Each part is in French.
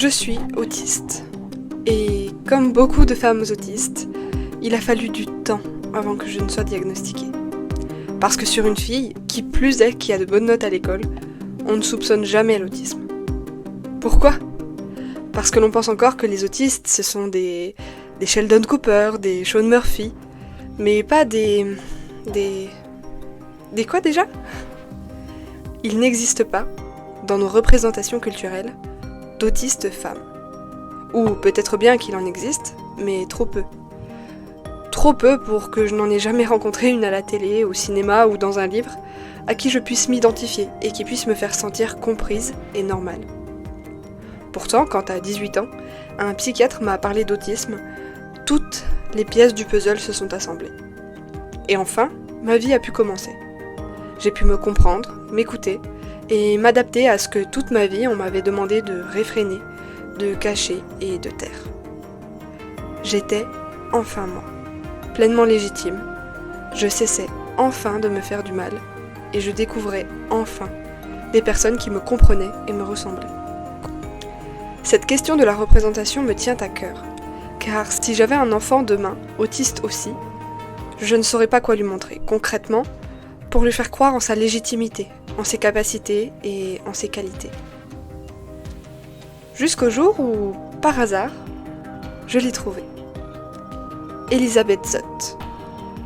Je suis autiste. Et comme beaucoup de femmes autistes, il a fallu du temps avant que je ne sois diagnostiquée. Parce que sur une fille, qui plus est qui a de bonnes notes à l'école, on ne soupçonne jamais l'autisme. Pourquoi ? Parce que l'on pense encore que les autistes, ce sont des Sheldon Cooper, des Sean Murphy, mais pas des quoi déjà ? Il n'existe pas, dans nos représentations culturelles, d'autistes femmes. Ou peut-être bien qu'il en existe, mais trop peu. Trop peu pour que je n'en ai jamais rencontré une à la télé, au cinéma ou dans un livre, à qui je puisse m'identifier et qui puisse me faire sentir comprise et normale. Pourtant, quand à 18 ans, un psychiatre m'a parlé d'autisme, toutes les pièces du puzzle se sont assemblées. Et enfin, ma vie a pu commencer. J'ai pu me comprendre, m'écouter et m'adapter à ce que toute ma vie on m'avait demandé de réfréner, de cacher et de taire. J'étais enfin moi, pleinement légitime. Je cessais enfin de me faire du mal et je découvrais enfin des personnes qui me comprenaient et me ressemblaient. Cette question de la représentation me tient à cœur, car si j'avais un enfant demain, autiste aussi, je ne saurais pas quoi lui montrer, concrètement, pour lui faire croire en sa légitimité, en ses capacités et en ses qualités. Jusqu'au jour où, par hasard, je l'ai trouvée. Elizabeth Zott,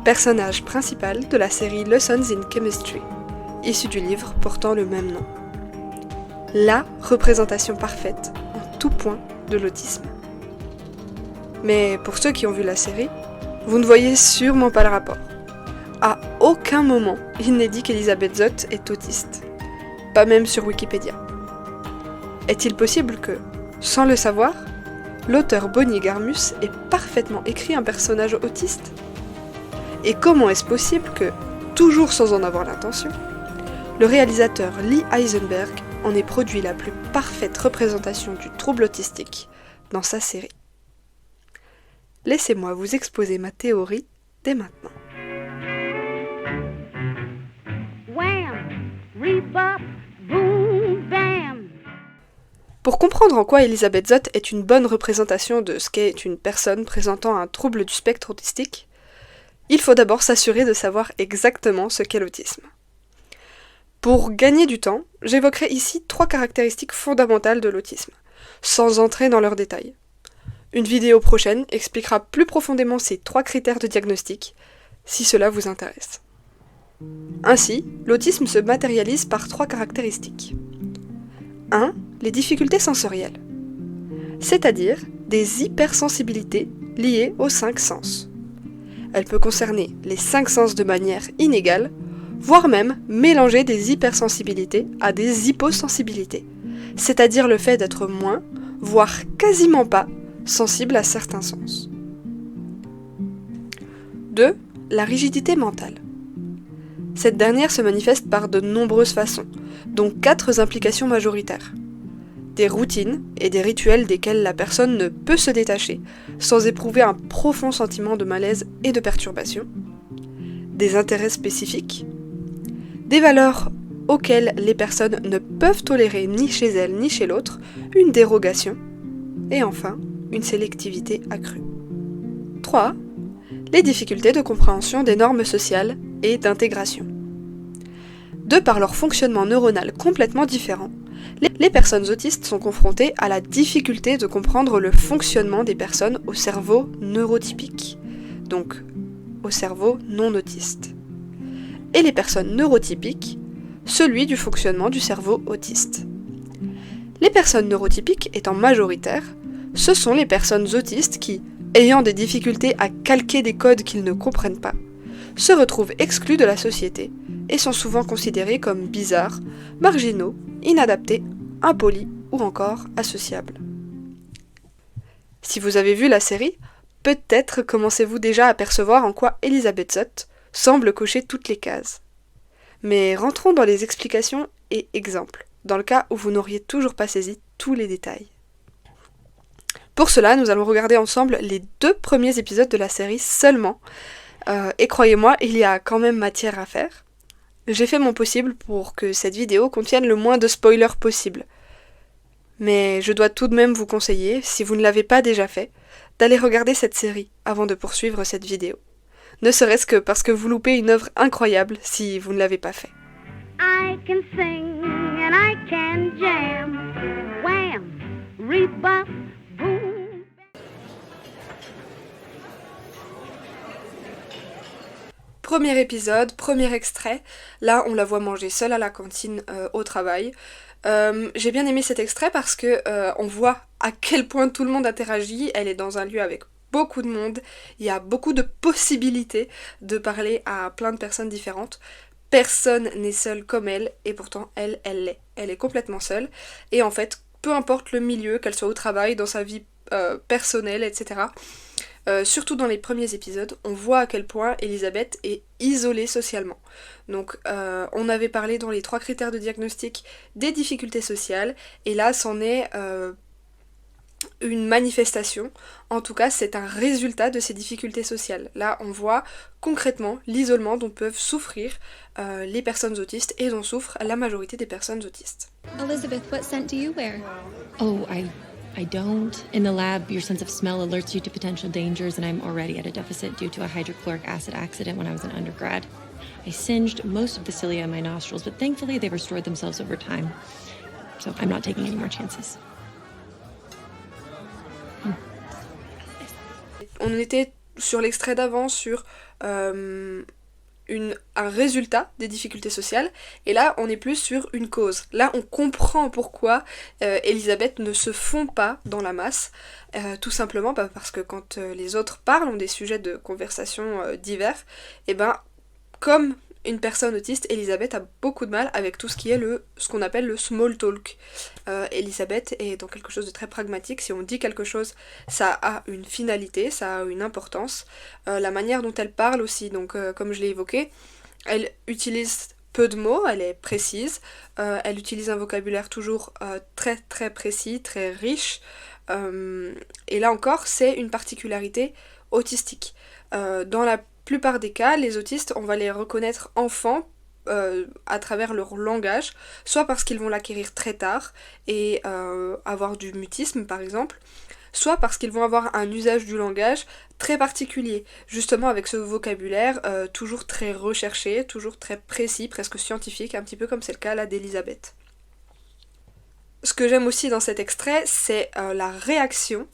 personnage principal de la série Lessons in Chemistry, issue du livre portant le même nom. La représentation parfaite, en tout point, de l'autisme. Mais pour ceux qui ont vu la série, vous ne voyez sûrement pas le rapport. À aucun moment, il n'est dit qu'Elizabeth Zott est autiste. Pas même sur Wikipédia. Est-il possible que, sans le savoir, l'auteur Bonnie Garmus ait parfaitement écrit un personnage autiste ? Et comment est-ce possible que, toujours sans en avoir l'intention, le réalisateur Lee Eisenberg en ait produit la plus parfaite représentation du trouble autistique dans sa série ? Laissez-moi vous exposer ma théorie dès maintenant. Pour comprendre en quoi Elizabeth Zott est une bonne représentation de ce qu'est une personne présentant un trouble du spectre autistique, il faut d'abord s'assurer de savoir exactement ce qu'est l'autisme. Pour gagner du temps, j'évoquerai ici 3 caractéristiques fondamentales de l'autisme, sans entrer dans leurs détails. Une vidéo prochaine expliquera plus profondément ces 3 critères de diagnostic, si cela vous intéresse. Ainsi, l'autisme se matérialise par 3 caractéristiques. 1. Les difficultés sensorielles, c'est-à-dire des hypersensibilités liées aux 5 sens. Elle peut concerner les 5 sens de manière inégale, voire même mélanger des hypersensibilités à des hyposensibilités, c'est-à-dire le fait d'être moins, voire quasiment pas, sensible à certains sens. 2. La rigidité mentale. Cette dernière se manifeste par de nombreuses façons, dont 4 implications majoritaires. Des routines et des rituels desquels la personne ne peut se détacher sans éprouver un profond sentiment de malaise et de perturbation. Des intérêts spécifiques. Des valeurs auxquelles les personnes ne peuvent tolérer ni chez elles ni chez l'autre une dérogation. Et enfin, une sélectivité accrue. 3. Les difficultés de compréhension des normes sociales et d'intégration. De par leur fonctionnement neuronal complètement différent, les personnes autistes sont confrontées à la difficulté de comprendre le fonctionnement des personnes au cerveau neurotypique, donc au cerveau non autiste. Et les personnes neurotypiques, celui du fonctionnement du cerveau autiste. Les personnes neurotypiques étant majoritaires, ce sont les personnes autistes qui, ayant des difficultés à calquer des codes qu'ils ne comprennent pas, se retrouvent exclus de la société et sont souvent considérés comme bizarres, marginaux, inadaptés, impolis ou encore associables. Si vous avez vu la série, peut-être commencez-vous déjà à percevoir en quoi Elizabeth Zott semble cocher toutes les cases. Mais rentrons dans les explications et exemples, dans le cas où vous n'auriez toujours pas saisi tous les détails. Pour cela, nous allons regarder ensemble les 2 premiers épisodes de la série seulement, et croyez-moi, il y a quand même matière à faire. J'ai fait mon possible pour que cette vidéo contienne le moins de spoilers possible. Mais je dois tout de même vous conseiller, si vous ne l'avez pas déjà fait, d'aller regarder cette série avant de poursuivre cette vidéo. Ne serait-ce que parce que vous loupez une œuvre incroyable si vous ne l'avez pas fait. I can sing and I can jam. Wham, rebop, boom. Premier épisode, premier extrait. Là, on la voit manger seule à la cantine au travail. J'ai bien aimé cet extrait parce que on voit à quel point tout le monde interagit. Elle est dans un lieu avec beaucoup de monde. Il y a beaucoup de possibilités de parler à plein de personnes différentes. Personne n'est seul comme elle, et pourtant elle l'est. Elle est complètement seule. Et en fait, peu importe le milieu, qu'elle soit au travail, dans sa vie personnelle, etc. Surtout dans les premiers épisodes, on voit à quel point Elisabeth est isolée socialement. Donc on avait parlé dans les 3 critères de diagnostic des difficultés sociales, et là c'en est une manifestation. En tout cas, c'est un résultat de ces difficultés sociales. Là, on voit concrètement l'isolement dont peuvent souffrir les personnes autistes et dont souffrent la majorité des personnes autistes. Elizabeth, what scent do you wear? Oh, I don't. In the lab, your sense of smell alerts you to potential dangers, and I'm already at a deficit due to a hydrochloric acid accident when I was an undergrad. I singed most of the cilia in my nostrils, but thankfully they restored themselves over time. So I'm not taking any more chances. On était sur l'extrait d'avant sur un résultat des difficultés sociales, et là on est plus sur une cause. Là on comprend pourquoi Elisabeth ne se fond pas dans la masse, tout simplement parce que quand les autres parlent, ont des sujets de conversation divers, et comme une personne autiste, Elisabeth a beaucoup de mal avec tout ce qui est ce qu'on appelle le small talk. Elisabeth est dans quelque chose de très pragmatique. Si on dit quelque chose, ça a une finalité, ça a une importance. La manière dont elle parle aussi, donc comme je l'ai évoqué, elle utilise peu de mots, elle est précise, elle utilise un vocabulaire toujours très très précis, très riche, et là encore c'est une particularité autistique. Dans la plupart des cas, les autistes, on va les reconnaître enfants à travers leur langage, soit parce qu'ils vont l'acquérir très tard et avoir du mutisme par exemple, soit parce qu'ils vont avoir un usage du langage très particulier, justement avec ce vocabulaire toujours très recherché, toujours très précis, presque scientifique, un petit peu comme c'est le cas là d'Elisabeth. Ce que j'aime aussi dans cet extrait, c'est la réaction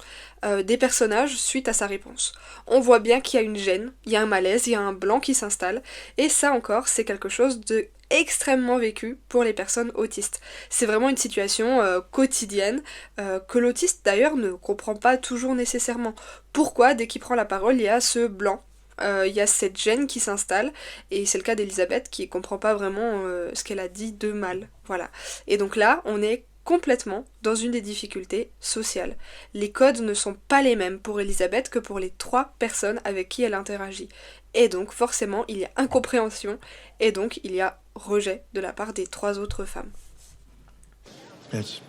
des personnages suite à sa réponse. On voit bien qu'il y a une gêne, il y a un malaise, il y a un blanc qui s'installe, et ça encore, c'est quelque chose de extrêmement vécu pour les personnes autistes. C'est vraiment une situation quotidienne que l'autiste d'ailleurs ne comprend pas toujours nécessairement. Pourquoi, dès qu'il prend la parole, il y a ce blanc? Il y a cette gêne qui s'installe, et c'est le cas d'Elisabeth qui comprend pas vraiment ce qu'elle a dit de mal. Voilà. Et donc là, on est complètement dans une des difficultés sociales. Les codes ne sont pas les mêmes pour Elisabeth que pour les 3 personnes avec qui elle interagit. Et donc forcément il y a incompréhension et donc il y a rejet de la part des 3 autres femmes. Yes.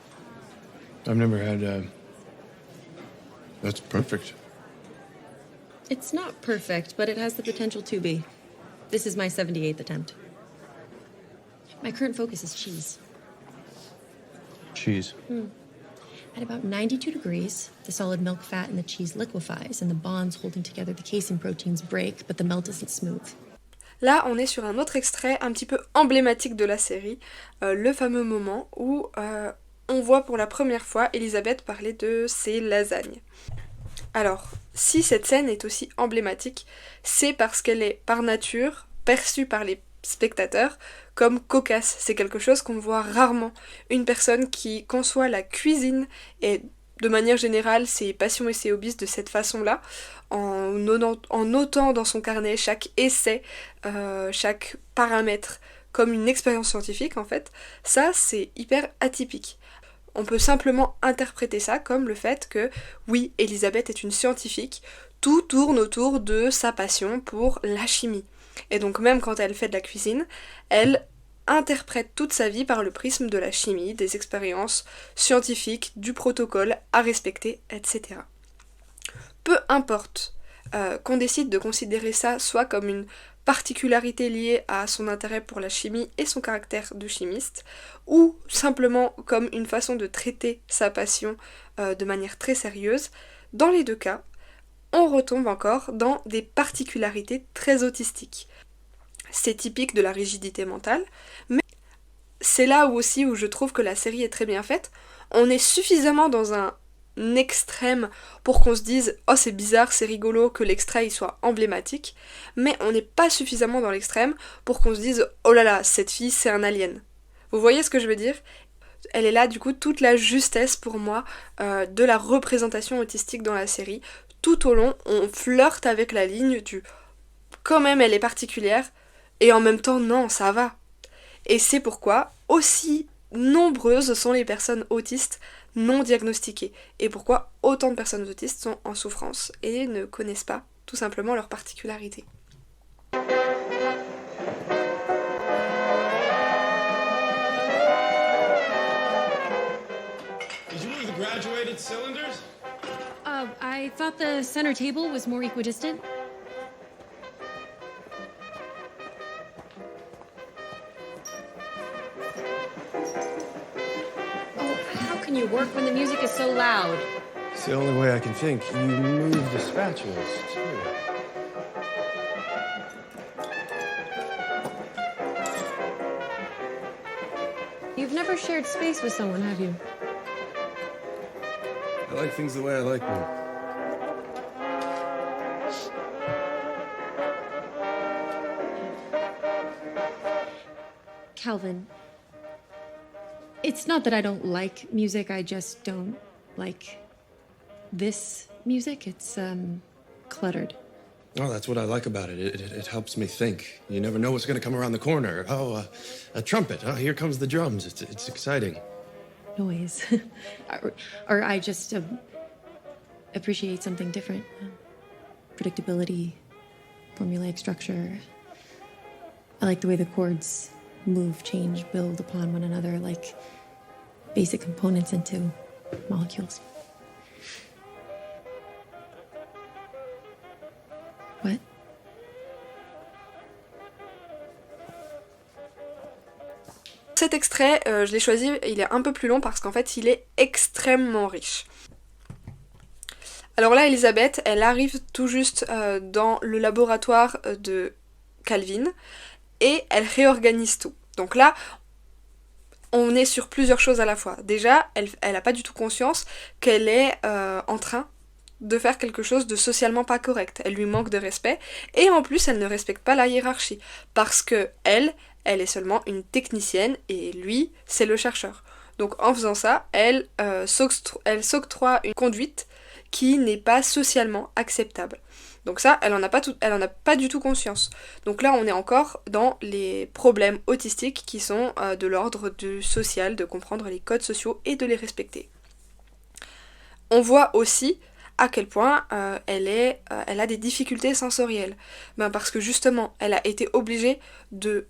I've never had that's perfect. It's not perfect, but it has the potential to be. This is my 78th attempt. My current focus is cheese. Cheese. At about 92 degrees, the solid milk fat in the cheese liquefies and the bonds holding together the casein proteins break, but the melt isn't smooth. Là, on est sur un autre extrait un petit peu emblématique de la série, le fameux moment où on voit pour la première fois Elisabeth parler de ses lasagnes. Alors, si cette scène est aussi emblématique, c'est parce qu'elle est par nature perçue par les spectateurs comme cocasse. C'est quelque chose qu'on voit rarement. Une personne qui conçoit la cuisine et de manière générale ses passions et ses hobbies de cette façon-là, en notant dans son carnet chaque essai, chaque paramètre comme une expérience scientifique en fait, ça c'est hyper atypique. On peut simplement interpréter ça comme le fait que, oui, Elisabeth est une scientifique, tout tourne autour de sa passion pour la chimie. Et donc même quand elle fait de la cuisine, elle interprète toute sa vie par le prisme de la chimie, des expériences scientifiques, du protocole à respecter, etc. Peu importe qu'on décide de considérer ça soit comme une particularité liée à son intérêt pour la chimie et son caractère de chimiste, ou simplement comme une façon de traiter sa passion de manière très sérieuse. Dans les deux cas, on retombe encore dans des particularités très autistiques. C'est typique de la rigidité mentale, mais c'est là aussi où je trouve que la série est très bien faite. On est suffisamment dans un extrême pour qu'on se dise « Oh c'est bizarre, c'est rigolo que l'extrait il soit emblématique », mais on n'est pas suffisamment dans l'extrême pour qu'on se dise « Oh là là, cette fille c'est un alien ». Vous voyez ce que je veux dire ? Elle est là du coup toute la justesse pour moi de la représentation autistique dans la série. Tout au long, on flirte avec la ligne du « quand même elle est particulière » et en même temps non, ça va. Et c'est pourquoi aussi nombreuses sont les personnes autistes non diagnostiquées et pourquoi autant de personnes autistes sont en souffrance et ne connaissent pas tout simplement leurs particularités. Did you move the graduated cylinders? I thought the center table was more equidistant. How can you work when the music is so loud? It's the only way I can think. You move the spatulas, too. You've never shared space with someone, have you? I like things the way I like them. Calvin, it's not that I don't like music, I just don't like this music. It's, cluttered. Oh, that's what I like about it. It helps me think. You never know what's going to come around the corner. Oh, a trumpet. Oh, here comes the drums. It's exciting. Noise. or I just appreciate something different. Predictability, formulaic structure. I like the way the chords move, change, build upon one another like basic components into molecules. What? Cet extrait, je l'ai choisi, il est un peu plus long parce qu'en fait il est extrêmement riche. Alors là, Elisabeth, elle arrive tout juste dans le laboratoire de Calvin et elle réorganise tout. Donc là, on est sur plusieurs choses à la fois. Déjà, elle n'a pas du tout conscience qu'elle est en train de faire quelque chose de socialement pas correct. Elle lui manque de respect et en plus, elle ne respecte pas la hiérarchie parce que elle est seulement une technicienne et lui, c'est le chercheur. Donc en faisant ça, elle s'octroie une conduite qui n'est pas socialement acceptable. Donc ça, elle en a pas du tout conscience. Donc là, on est encore dans les problèmes autistiques qui sont de l'ordre du social, de comprendre les codes sociaux et de les respecter. On voit aussi à quel point elle a des difficultés sensorielles. Parce que justement, elle a été obligée de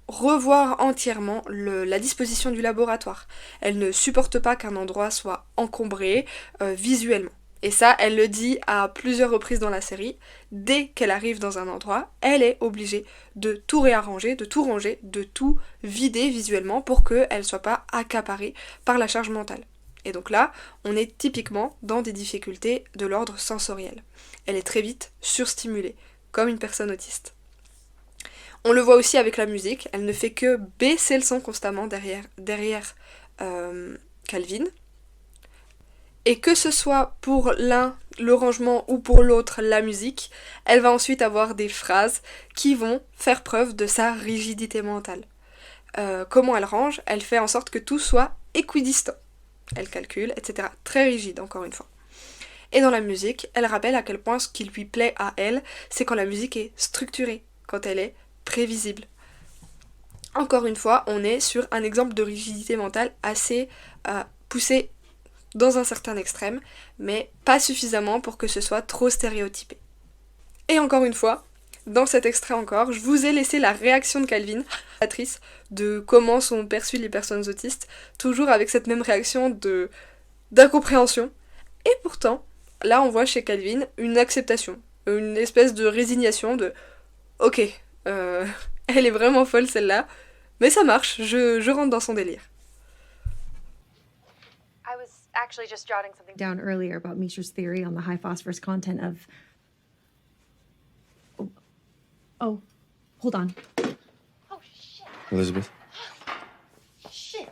revoir entièrement la disposition du laboratoire. Elle ne supporte pas qu'un endroit soit encombré visuellement. Et ça, elle le dit à plusieurs reprises dans la série. Dès qu'elle arrive dans un endroit, elle est obligée de tout réarranger, de tout ranger, de tout vider visuellement pour qu'elle ne soit pas accaparée par la charge mentale. Et donc là, on est typiquement dans des difficultés de l'ordre sensoriel. Elle est très vite surstimulée, comme une personne autiste. On le voit aussi avec la musique, elle ne fait que baisser le son constamment derrière Calvin. Et que ce soit pour l'un le rangement ou pour l'autre la musique, elle va ensuite avoir des phrases qui vont faire preuve de sa rigidité mentale. Comment elle range ? Elle fait en sorte que tout soit équidistant. Elle calcule, etc. Très rigide, encore une fois. Et dans la musique, elle rappelle à quel point ce qui lui plaît à elle, c'est quand la musique est structurée, quand elle est prévisible. Encore une fois, on est sur un exemple de rigidité mentale assez poussé dans un certain extrême, mais pas suffisamment pour que ce soit trop stéréotypé. Et encore une fois, dans cet extrait encore, je vous ai laissé la réaction de Calvin, de comment sont perçues les personnes autistes, toujours avec cette même réaction d'incompréhension. Et pourtant, là on voit chez Calvin une acceptation, une espèce de résignation de « Ok, Elle est vraiment folle celle-là, mais ça marche, je rentre dans son délire. I was actually just jotting something down earlier about Mishra's theory on the high phosphorus content of... Oh, hold on. Oh, shit. Elizabeth? Shit.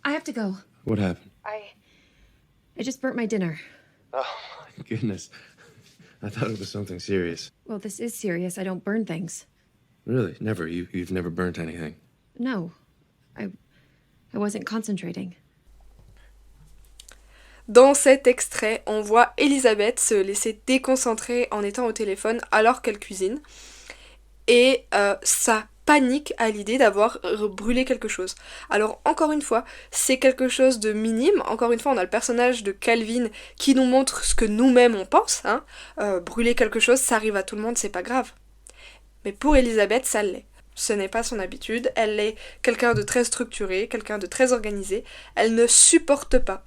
I have to go. What happened? I just burnt my dinner. Oh, my goodness. I thought it was something serious. Well, this is serious. I don't burn things. Really? Never? You've never burnt anything? No. I wasn't concentrating. Dans cet extrait, on voit Elisabeth se laisser déconcentrer en étant au téléphone alors qu'elle cuisine. Et ça panique à l'idée d'avoir brûlé quelque chose. Alors encore une fois, c'est quelque chose de minime. Encore une fois, on a le personnage de Calvin qui nous montre ce que nous-mêmes on pense. Hein. Brûler quelque chose, ça arrive à tout le monde, c'est pas grave. Mais pour Elisabeth, ça l'est. Ce n'est pas son habitude. Elle est quelqu'un de très structuré, quelqu'un de très organisé. Elle ne supporte pas.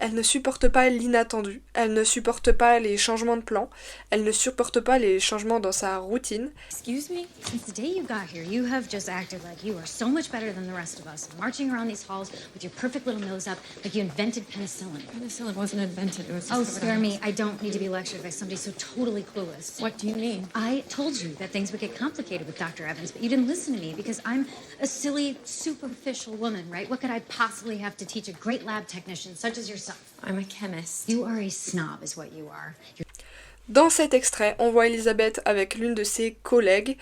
Elle ne supporte pas l'inattendu, elle ne supporte pas les changements de plan, elle ne supporte pas les changements dans sa routine. Excuse me? Since the day you got here, you have just acted like you are so much better than the rest of us, marching around these halls with your perfect little nose up like you invented penicillin. Penicillin wasn't invented. It was just Oh, spare me. I don't need to be lectured by somebody so totally clueless. What do you mean? I told you that things would get complicated with Dr. Evans, but you didn't listen to me because I'm a silly, superficial woman, right? What could I possibly have to teach a great lab technician such as yourself? I'm a chemist. You are a snob, is what you are. Dans cet extrait, on voit Elisabeth avec l'une de ses collègues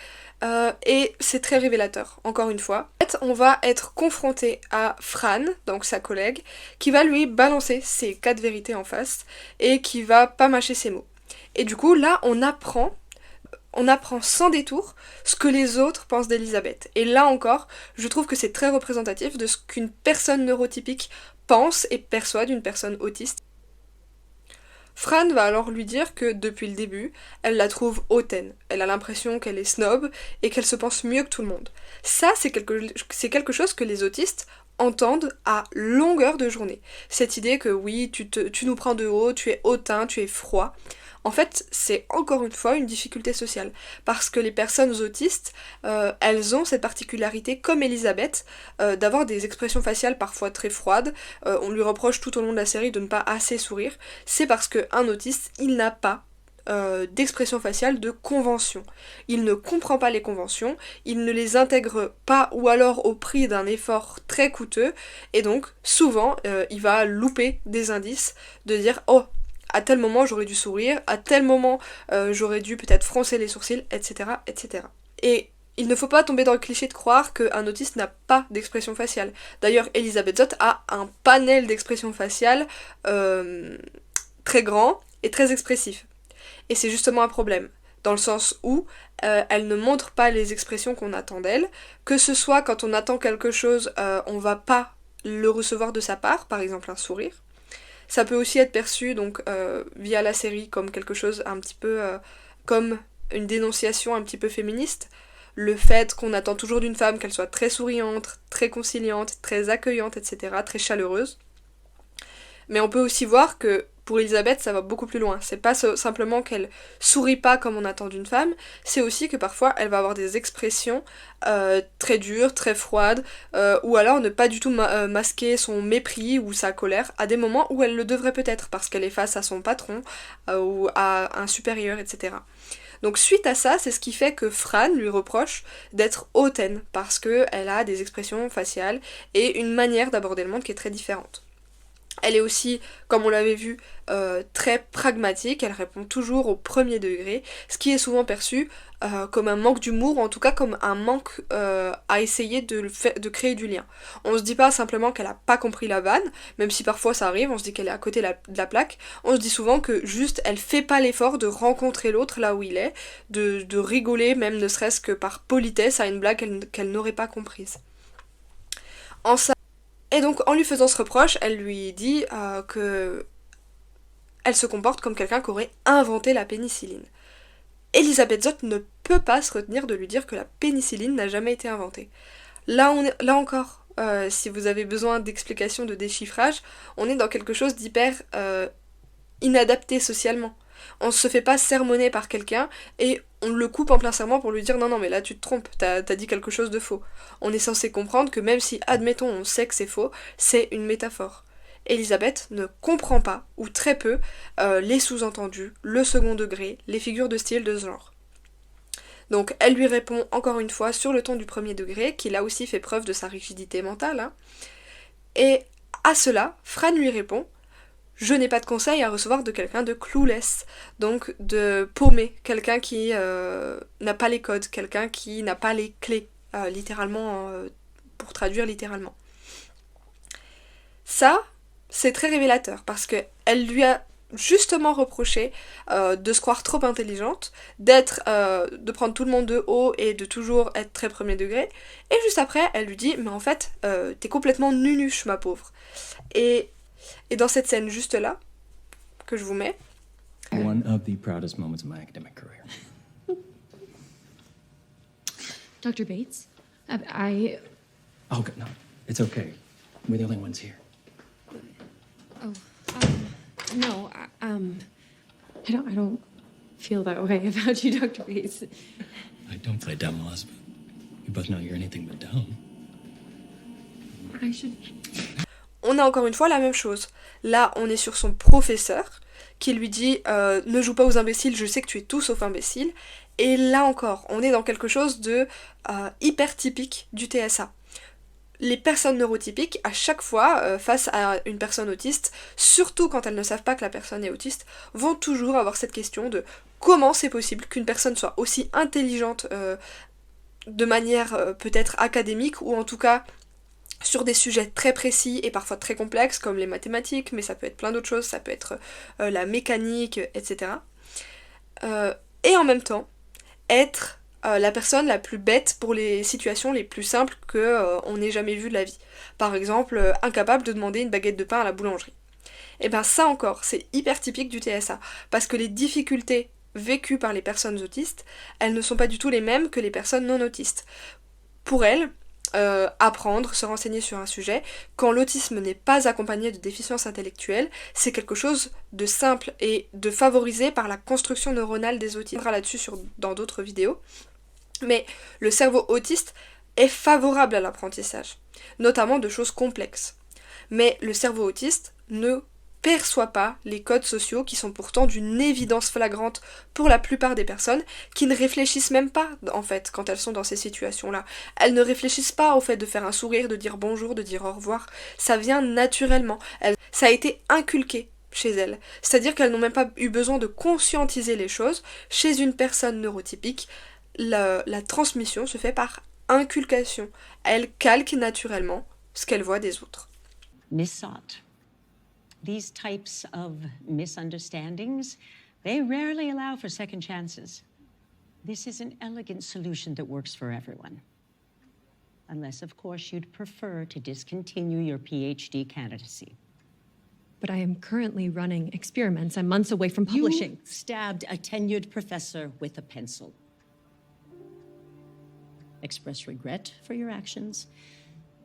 et c'est très révélateur, encore une fois. En fait, on va être confronté à Fran, donc sa collègue, qui va lui balancer ses 4 vérités en face et qui va pas mâcher ses mots. Et du coup, là, on apprend sans détour ce que les autres pensent d'Elisabeth. Et là encore, je trouve que c'est très représentatif de ce qu'une personne neurotypique pense et perçoit d'une personne autiste. Fran va alors lui dire que depuis le début, elle la trouve hautaine. Elle a l'impression qu'elle est snob et qu'elle se pense mieux que tout le monde. Ça, c'est quelque chose que les autistes entendent à longueur de journée. Cette idée que oui, tu nous prends de haut, tu es hautain, tu es froid. En fait, c'est encore une fois une difficulté sociale, parce que les personnes autistes, elles ont cette particularité, comme Elisabeth, d'avoir des expressions faciales parfois très froides. On lui reproche tout au long de la série de ne pas assez sourire. C'est parce qu'un autiste, il n'a pas d'expression faciale de convention. Il ne comprend pas les conventions, il ne les intègre pas ou alors au prix d'un effort très coûteux, et donc souvent il va louper des indices de dire « Oh, à tel moment j'aurais dû sourire, à tel moment j'aurais dû peut-être froncer les sourcils, etc. etc. » Et il ne faut pas tomber dans le cliché de croire qu'un autiste n'a pas d'expression faciale. D'ailleurs, Elisabeth Zott a un panel d'expressions faciales très grand et très expressif. Et c'est justement un problème, dans le sens où elle ne montre pas les expressions qu'on attend d'elle, que ce soit quand on attend quelque chose, on va pas le recevoir de sa part, par exemple un sourire. Ça peut aussi être perçu donc via la série comme quelque chose un petit peu comme une dénonciation un petit peu féministe. Le fait qu'on attend toujours d'une femme qu'elle soit très souriante, très conciliante, très accueillante, etc., très chaleureuse. Mais on peut aussi voir que pour Elisabeth, ça va beaucoup plus loin. C'est pas simplement qu'elle sourit pas comme on attend d'une femme, c'est aussi que parfois elle va avoir des expressions très dures, très froides, ou alors ne pas du tout masquer son mépris ou sa colère à des moments où elle le devrait peut-être, parce qu'elle est face à son patron ou à un supérieur, etc. Donc suite à ça, c'est ce qui fait que Fran lui reproche d'être hautaine, parce qu'elle a des expressions faciales et une manière d'aborder le monde qui est très différente. Elle est aussi, comme on l'avait vu, très pragmatique, elle répond toujours au premier degré, ce qui est souvent perçu comme un manque d'humour, ou en tout cas comme un manque à essayer de créer du lien. On se dit pas simplement qu'elle a pas compris la vanne, même si parfois ça arrive, on se dit qu'elle est à côté de la plaque, on se dit souvent que juste elle fait pas l'effort de rencontrer l'autre là où il est, de rigoler, même ne serait-ce que par politesse à une blague qu'elle n'aurait pas comprise. Et donc, en lui faisant ce reproche, elle lui dit que elle se comporte comme quelqu'un qui aurait inventé la pénicilline. Elisabeth Zott ne peut pas se retenir de lui dire que la pénicilline n'a jamais été inventée. Là encore, si vous avez besoin d'explications, de déchiffrage, on est dans quelque chose d'hyper inadapté socialement. On se fait pas sermonner par quelqu'un et on le coupe en plein serment pour lui dire non mais là tu te trompes, t'as dit quelque chose de faux. On est censé comprendre que même si, admettons, on sait que c'est faux, c'est une métaphore. Elisabeth ne comprend pas, ou très peu, les sous-entendus, le second degré, les figures de style de ce genre. Donc elle lui répond encore une fois sur le ton du premier degré, qui là aussi fait preuve de sa rigidité mentale. Hein. Et à cela, Fran lui répond « Je n'ai pas de conseil à recevoir de quelqu'un de clueless », donc de paumé, quelqu'un qui n'a pas les codes, quelqu'un qui n'a pas les clés, littéralement, pour traduire littéralement. Ça, c'est très révélateur, parce qu'elle lui a justement reproché de se croire trop intelligente, de prendre tout le monde de haut et de toujours être très premier degré, et juste après elle lui dit mais en fait t'es complètement nunuche ma pauvre. Et dans cette scène juste là que je vous mets, one of the proudest moments of my academic career. Dr. Bates, Oh no, it's okay. We're the only ones here. No, I don't feel that way about you, Dr. Bates. I don't play dumb, Elizabeth. You both know you're anything but dumb. I should... on a encore une fois la même chose. Là, on est sur son professeur qui lui dit ne joue pas aux imbéciles, je sais que tu es tout sauf imbécile. Et là encore, on est dans quelque chose de hyper typique du TSA. Les personnes neurotypiques, à chaque fois, face à une personne autiste, surtout quand elles ne savent pas que la personne est autiste, vont toujours avoir cette question de comment c'est possible qu'une personne soit aussi intelligente de manière peut-être académique, ou en tout cas sur des sujets très précis et parfois très complexes, comme les mathématiques, mais ça peut être plein d'autres choses, ça peut être la mécanique, etc. Et en même temps, être la personne la plus bête pour les situations les plus simples on ait jamais vues de la vie. Par exemple, incapable de demander une baguette de pain à la boulangerie. Et ben ça encore, c'est hyper typique du TSA, parce que les difficultés vécues par les personnes autistes, elles ne sont pas du tout les mêmes que les personnes non autistes. Pour elles, apprendre, se renseigner sur un sujet, quand l'autisme n'est pas accompagné de déficience intellectuelle, c'est quelque chose de simple et de favorisé par la construction neuronale des autistes. On verra là-dessus dans d'autres vidéos. Mais le cerveau autiste est favorable à l'apprentissage, notamment de choses complexes. Mais le cerveau autiste ne perçoit pas les codes sociaux qui sont pourtant d'une évidence flagrante pour la plupart des personnes qui ne réfléchissent même pas en fait quand elles sont dans ces situations-là. Elles ne réfléchissent pas au fait de faire un sourire, de dire bonjour, de dire au revoir. Ça vient naturellement. Ça a été inculqué chez elles. C'est-à-dire qu'elles n'ont même pas eu besoin de conscientiser les choses. Chez une personne neurotypique, la transmission se fait par inculcation. Elle calque naturellement ce qu'elle voit des autres. Missought. These types of misunderstandings, they rarely allow for second chances. This is an elegant solution that works for everyone. Unless, of course, you'd prefer to discontinue your PhD candidacy. But I am currently running experiments. I'm months away from publishing. You stabbed a tenured professor with a pencil. Express regret for your actions,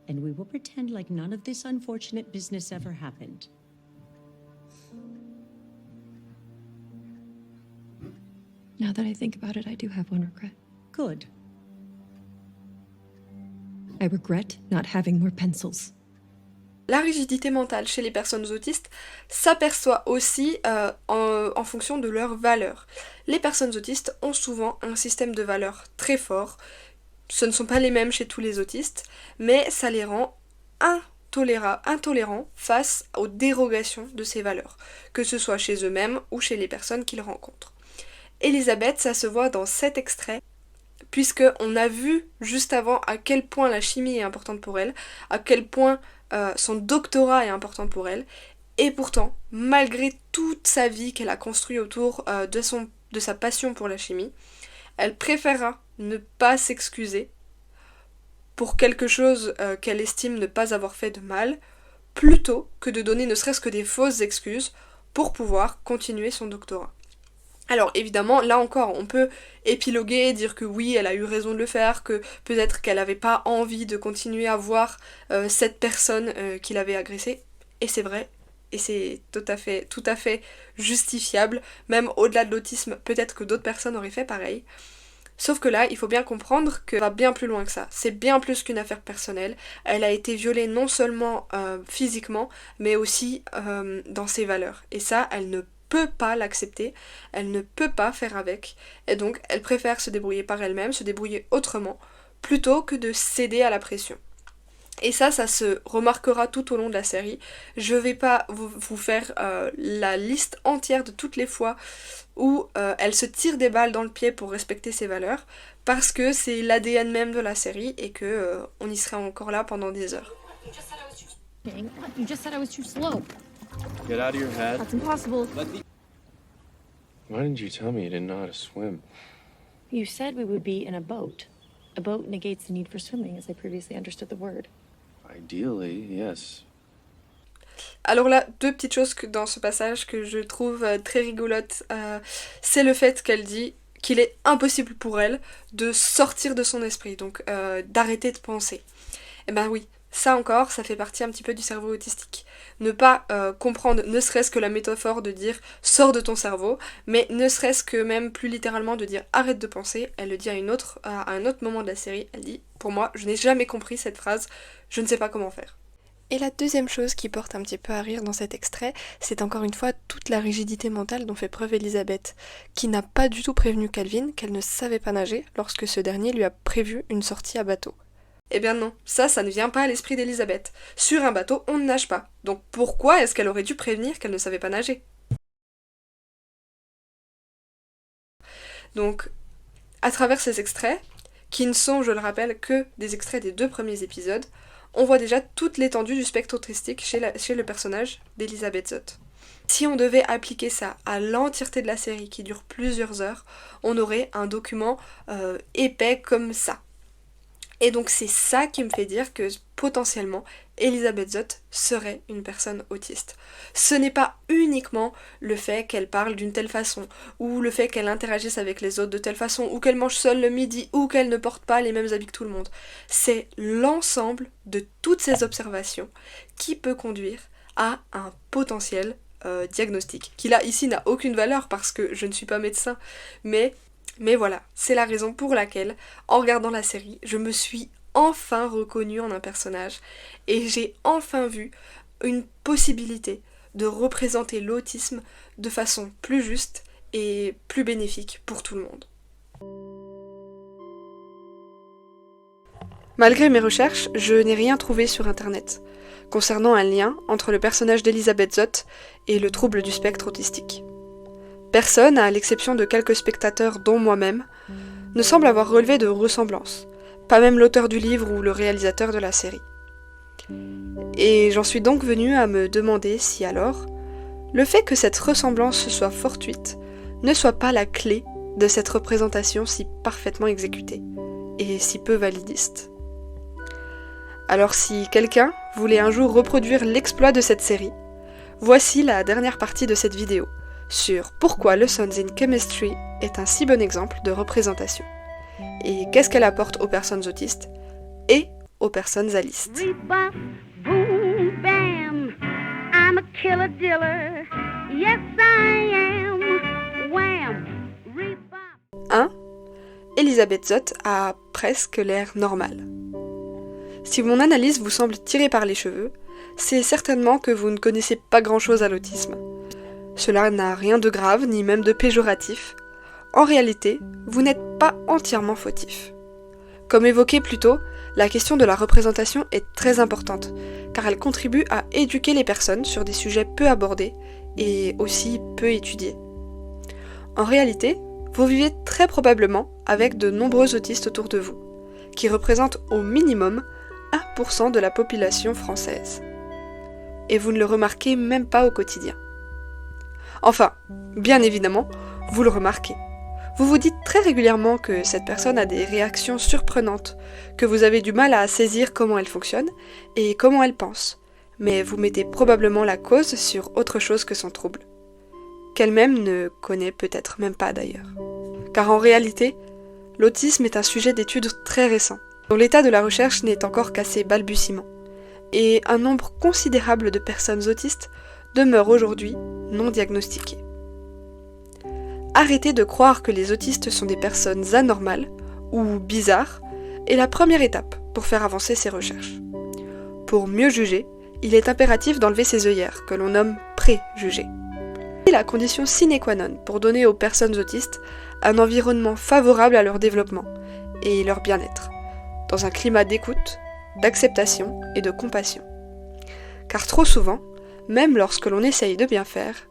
and we will pretend like none of this unfortunate business ever happened. Now that I think about it, I do have one regret. Good. I regret not having more pencils. La rigidité mentale chez les personnes autistes s'aperçoit aussi en fonction de leurs valeurs. Les personnes autistes ont souvent un système de valeurs très fort. Ce ne sont pas les mêmes chez tous les autistes, mais ça les rend intolérants face aux dérogations de ces valeurs, que ce soit chez eux-mêmes ou chez les personnes qu'ils rencontrent. Elisabeth, ça se voit dans cet extrait, puisqu'on a vu juste avant à quel point la chimie est importante pour elle, à quel point son doctorat est important pour elle, et pourtant, malgré toute sa vie qu'elle a construite autour de sa passion pour la chimie, elle préférera ne pas s'excuser pour quelque chose qu'elle estime ne pas avoir fait de mal, plutôt que de donner ne serait-ce que des fausses excuses pour pouvoir continuer son doctorat. Alors évidemment, là encore, on peut épiloguer, dire que oui, elle a eu raison de le faire, que peut-être qu'elle n'avait pas envie de continuer à voir cette personne qui l'avait agressée, et c'est vrai, et c'est tout à fait justifiable, même au-delà de l'autisme, peut-être que d'autres personnes auraient fait pareil. Sauf que là, il faut bien comprendre que ça va bien plus loin que ça. C'est bien plus qu'une affaire personnelle. Elle a été violée non seulement physiquement, mais aussi dans ses valeurs. Et ça, elle ne peut pas l'accepter, elle ne peut pas faire avec. Et donc, elle préfère se débrouiller par elle-même, se débrouiller autrement, plutôt que de céder à la pression. Et ça se remarquera tout au long de la série. Je vais pas vous faire la liste entière de toutes les fois où elle se tire des balles dans le pied pour respecter ses valeurs, parce que c'est l'ADN même de la série et que on y serait encore là pendant des heures. You just said I was too slow. Get out of your head. That's impossible. Why didn't you tell me you didn't know how to swim? You said we would be in a boat. A boat negates the need for swimming, as I previously understood the word. Ideally, yes. Alors là, deux petites choses dans ce passage que je trouve très rigolotes. C'est le fait qu'elle dit qu'il est impossible pour elle de sortir de son esprit, donc d'arrêter de penser. Et ben oui, ça encore, ça fait partie un petit peu du cerveau autistique. Ne pas comprendre ne serait-ce que la métaphore de dire « sors de ton cerveau », mais ne serait-ce que même plus littéralement de dire « arrête de penser », elle le dit à un autre moment de la série, elle dit « pour moi, je n'ai jamais compris cette phrase, je ne sais pas comment faire ». Et la deuxième chose qui porte un petit peu à rire dans cet extrait, c'est encore une fois toute la rigidité mentale dont fait preuve Elisabeth, qui n'a pas du tout prévenu Calvin qu'elle ne savait pas nager lorsque ce dernier lui a prévu une sortie à bateau. Eh bien non, ça ne vient pas à l'esprit d'Elisabeth. Sur un bateau, on ne nage pas. Donc pourquoi est-ce qu'elle aurait dû prévenir qu'elle ne savait pas nager ? Donc, à travers ces extraits, qui ne sont, je le rappelle, que des extraits des 2 premiers épisodes, on voit déjà toute l'étendue du spectre autistique chez le personnage d'Elisabeth Zott. Si on devait appliquer ça à l'entièreté de la série, qui dure plusieurs heures, on aurait un document épais comme ça. Et donc c'est ça qui me fait dire que potentiellement Elisabeth Zott serait une personne autiste. Ce n'est pas uniquement le fait qu'elle parle d'une telle façon, ou le fait qu'elle interagisse avec les autres de telle façon, ou qu'elle mange seule le midi, ou qu'elle ne porte pas les mêmes habits que tout le monde. C'est l'ensemble de toutes ces observations qui peut conduire à un potentiel diagnostic, qui là ici n'a aucune valeur parce que je ne suis pas médecin, mais voilà, c'est la raison pour laquelle, en regardant la série, je me suis enfin reconnue en un personnage et j'ai enfin vu une possibilité de représenter l'autisme de façon plus juste et plus bénéfique pour tout le monde. Malgré mes recherches, je n'ai rien trouvé sur internet concernant un lien entre le personnage d'Elisabeth Zott et le trouble du spectre autistique. Personne, à l'exception de quelques spectateurs dont moi-même, ne semble avoir relevé de ressemblance, pas même l'auteur du livre ou le réalisateur de la série. Et j'en suis donc venue à me demander si alors, le fait que cette ressemblance soit fortuite ne soit pas la clé de cette représentation si parfaitement exécutée, et si peu validiste. Alors si quelqu'un voulait un jour reproduire l'exploit de cette série, voici la dernière partie de cette vidéo, sur pourquoi Lessons in Chemistry est un si bon exemple de représentation. Et qu'est-ce qu'elle apporte aux personnes autistes et aux personnes alistes. Rebop, boom, bam. I'm a killer diller. Yes, I am. Wham, rebop. 1. Elisabeth Zott a presque l'air normal. Si mon analyse vous semble tirée par les cheveux, c'est certainement que vous ne connaissez pas grand-chose à l'autisme. Cela n'a rien de grave, ni même de péjoratif. En réalité, vous n'êtes pas entièrement fautif. Comme évoqué plus tôt, la question de la représentation est très importante, car elle contribue à éduquer les personnes sur des sujets peu abordés et aussi peu étudiés. En réalité, vous vivez très probablement avec de nombreux autistes autour de vous, qui représentent au minimum 1% de la population française. Et vous ne le remarquez même pas au quotidien. Enfin, bien évidemment, vous le remarquez. Vous vous dites très régulièrement que cette personne a des réactions surprenantes, que vous avez du mal à saisir comment elle fonctionne et comment elle pense, mais vous mettez probablement la cause sur autre chose que son trouble, qu'elle-même ne connaît peut-être même pas d'ailleurs. Car en réalité, l'autisme est un sujet d'étude très récent, dont l'état de la recherche n'est encore qu'à ses balbutiements, et un nombre considérable de personnes autistes demeurent aujourd'hui non diagnostiquées. Arrêter de croire que les autistes sont des personnes anormales ou bizarres est la première étape pour faire avancer ces recherches. Pour mieux juger, il est impératif d'enlever ces œillères, que l'on nomme préjugés. C'est la condition sine qua non pour donner aux personnes autistes un environnement favorable à leur développement et leur bien-être, dans un climat d'écoute, d'acceptation et de compassion. Car trop souvent, même lorsque l'on essaye de bien faire,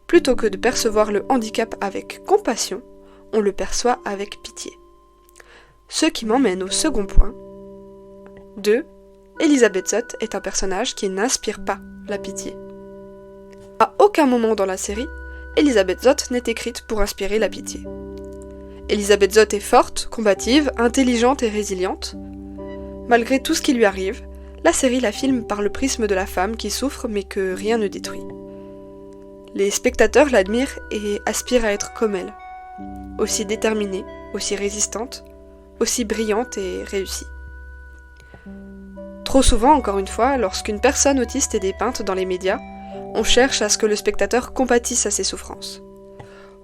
plutôt que de percevoir le handicap avec compassion, on le perçoit avec pitié. Ce qui m'emmène au second point. 2. Elisabeth Zott est un personnage qui n'inspire pas la pitié. À aucun moment dans la série, Elisabeth Zott n'est écrite pour inspirer la pitié. Elisabeth Zott est forte, combative, intelligente et résiliente. Malgré tout ce qui lui arrive, la série la filme par le prisme de la femme qui souffre mais que rien ne détruit. Les spectateurs l'admirent et aspirent à être comme elle, aussi déterminée, aussi résistante, aussi brillante et réussie. Trop souvent, encore une fois, lorsqu'une personne autiste est dépeinte dans les médias, on cherche à ce que le spectateur compatisse à ses souffrances.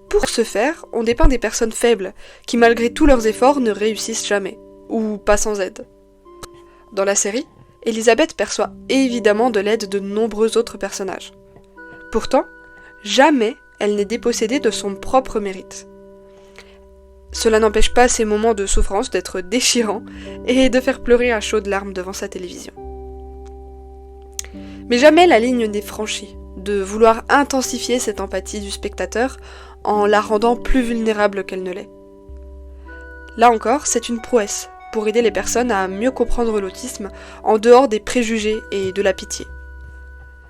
Pour ce faire, on dépeint des personnes faibles, qui malgré tous leurs efforts ne réussissent jamais, ou pas sans aide. Dans la série, Elisabeth perçoit évidemment de l'aide de nombreux autres personnages. Pourtant, jamais elle n'est dépossédée de son propre mérite. Cela n'empêche pas ces moments de souffrance d'être déchirants et de faire pleurer à chaudes larmes devant sa télévision. Mais jamais la ligne n'est franchie, de vouloir intensifier cette empathie du spectateur en la rendant plus vulnérable qu'elle ne l'est. Là encore, c'est une prouesse pour aider les personnes à mieux comprendre l'autisme en dehors des préjugés et de la pitié.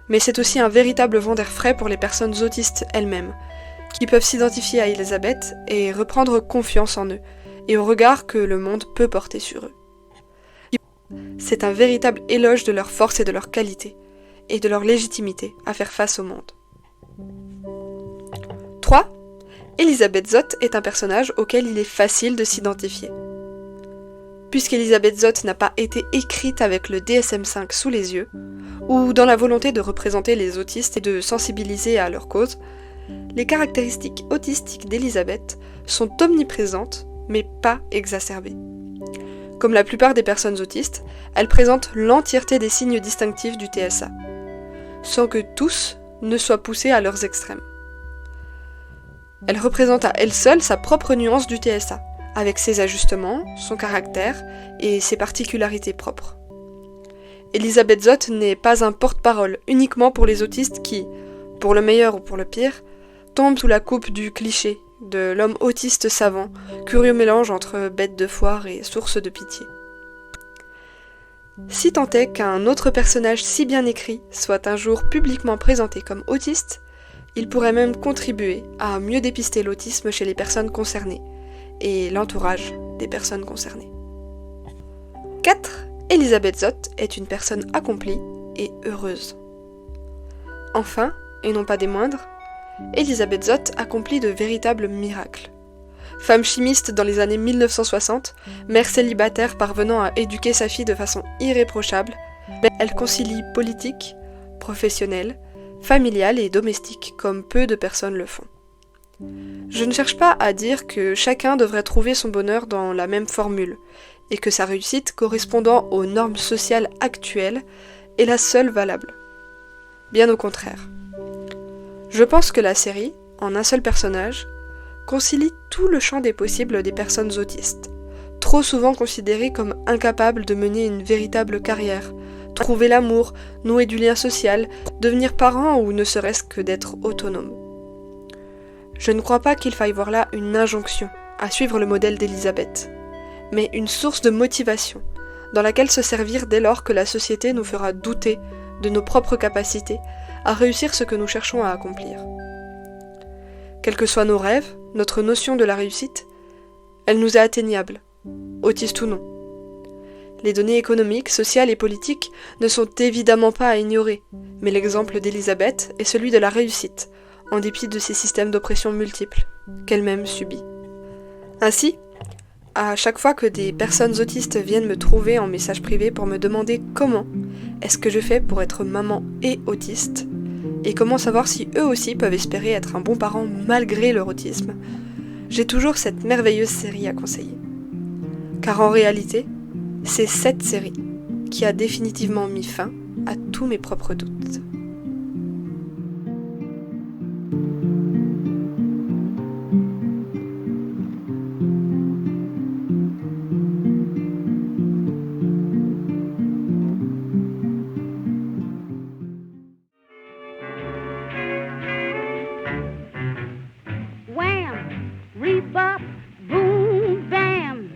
Mais c'est aussi un véritable vent d'air frais pour les personnes autistes elles-mêmes, qui peuvent s'identifier à Elisabeth et reprendre confiance en eux, et au regard que le monde peut porter sur eux. C'est un véritable éloge de leur force et de leur qualité, et de leur légitimité à faire face au monde. 3. Elisabeth Zott est un personnage auquel il est facile de s'identifier. Puisqu'Elisabeth Zott n'a pas été écrite avec le DSM-5 sous les yeux, ou dans la volonté de représenter les autistes et de sensibiliser à leur cause, les caractéristiques autistiques d'Elisabeth sont omniprésentes, mais pas exacerbées. Comme la plupart des personnes autistes, elle présente l'entièreté des signes distinctifs du TSA, sans que tous ne soient poussés à leurs extrêmes. Elle représente à elle seule sa propre nuance du TSA, avec ses ajustements, son caractère et ses particularités propres. Elisabeth Zott n'est pas un porte-parole uniquement pour les autistes qui, pour le meilleur ou pour le pire, tombent sous la coupe du cliché de l'homme autiste savant, curieux mélange entre bête de foire et source de pitié. Si tant est qu'un autre personnage si bien écrit soit un jour publiquement présenté comme autiste, il pourrait même contribuer à mieux dépister l'autisme chez les personnes concernées et l'entourage des personnes concernées. 4. Elisabeth Zott est une personne accomplie et heureuse. Enfin, et non pas des moindres, Elisabeth Zott accomplit de véritables miracles. Femme chimiste dans les années 1960, mère célibataire parvenant à éduquer sa fille de façon irréprochable, elle concilie politique, professionnelle, familiale et domestique comme peu de personnes le font. Je ne cherche pas à dire que chacun devrait trouver son bonheur dans la même formule, et que sa réussite correspondant aux normes sociales actuelles est la seule valable. Bien au contraire. Je pense que la série, en un seul personnage, concilie tout le champ des possibles des personnes autistes, trop souvent considérées comme incapables de mener une véritable carrière, trouver l'amour, nouer du lien social, devenir parent ou ne serait-ce que d'être autonome. Je ne crois pas qu'il faille voir là une injonction à suivre le modèle d'Elisabeth, mais une source de motivation dans laquelle se servir dès lors que la société nous fera douter de nos propres capacités à réussir ce que nous cherchons à accomplir. Quels que soient nos rêves, notre notion de la réussite, elle nous est atteignable, autiste ou non. Les données économiques, sociales et politiques ne sont évidemment pas à ignorer, mais l'exemple d'Elisabeth est celui de la réussite, en dépit de ces systèmes d'oppression multiples qu'elle-même subit. Ainsi, à chaque fois que des personnes autistes viennent me trouver en message privé pour me demander comment est-ce que je fais pour être maman et autiste, et comment savoir si eux aussi peuvent espérer être un bon parent malgré leur autisme, j'ai toujours cette merveilleuse série à conseiller. Car en réalité, c'est cette série qui a définitivement mis fin à tous mes propres doutes. Wham, rebop, boom, bam.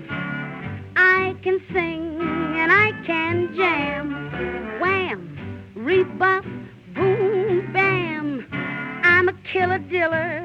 I can sing and I can jam. Wham, rebop, boom, bam. I'm a killer diller.